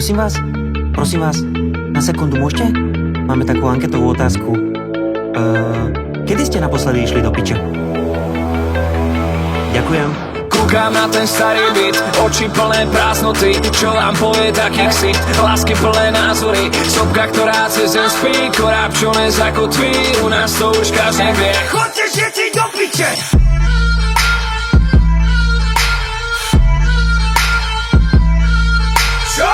Prosím vás, na sekundu môžete? Máme takú anketovú otázku. Kedy ste naposledy išli do piče? Ďakujem. Kúkam na ten starý byt, oči plné prázdnoty. Čo vám povie taký ksicht, lásky plné názory. Sopka, ktorá cez zem spí, koráb, čo nezakotví. U nás to už každý vie. Chodte všetci do piče! Čo?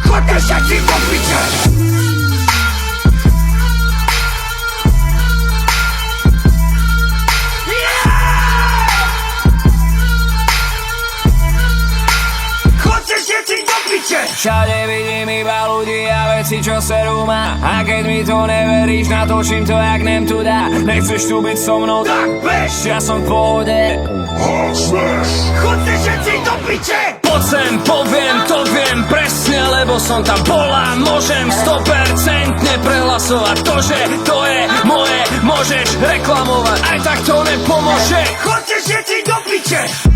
Chodte všetci do piče! Všade vidím iba ľudí a veci, čo serú ma. A keď mi to neveríš, natočím to jak nem tu dá. Nechceš tu byť so mnou, tak bež, ja som v pohode. Chodte všetci do piče! Poď sem, poviem, to viem presne, lebo som tam bola. Môžem 100% prehlasovať to, že to je moje. Môžeš reklamovať, aj tak to nepomôže. Chodte všetci do piče!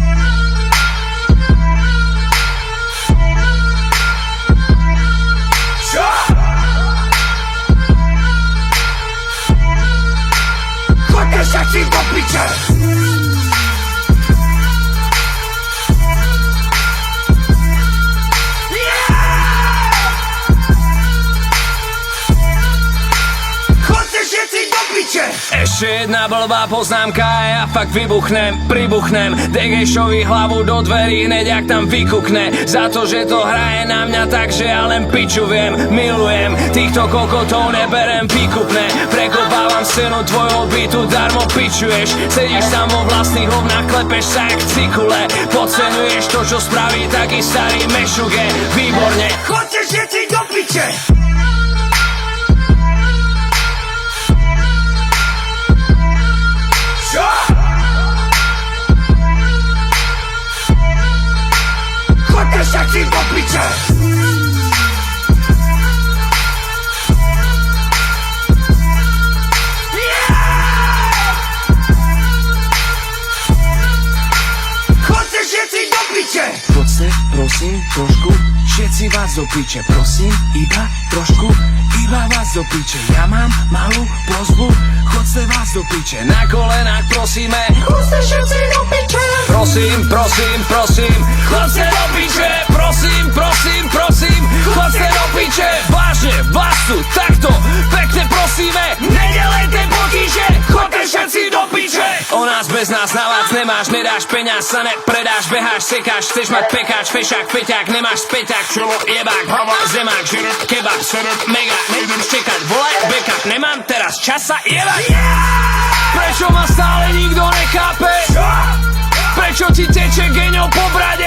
Všetci do piče! Chodte všetci do piče! Ešte jedna blbá poznámka a ja fakt pribuchnem Degešovi hlavu do dverí hneď ak tam vykukne. Za to, že to hraje na mňa tak, že ja len piču viem. Milujem, týchto kokotov neberem výkupné. Prekopávam scénu tvojho bytu, darmo pičuješ. Sedíš tam vo vlastných hovnách, klepeš sa jak cikule. Podceňuješ to, čo spraví taký starý mešuge. Výborne, chodte všetci do piče! Chodte všetci do piče! Chodte všetci do piče! Poďte, prosím, trošku, všetci vás do piče. Prosím, iba trošku, iba vás do piče. Ja mám malú prosbu, chodte vás do piče. Na kolenách prosíme, chodte všetci do piče. Prosím, chodte do piče. Prosím, chodte do piče. Vážne, vás tu takto pekne prosíme, nedelejte potíže, chodte všetci do piče. O nás bez nás na vás nemáš, nedáš peňaz, sa nepredáš, beháš, sekáš, chceš mať pekáč, fešák, feťák, nemáš späťák, čolo, jebák, hava, zemák, žrut, kebab, srut, mega, nejdem štekať, volaj, backup, nemám teraz čas sa jebať. Prečo ma stále nikto nechápe? Prečo ti teče geňo po brade?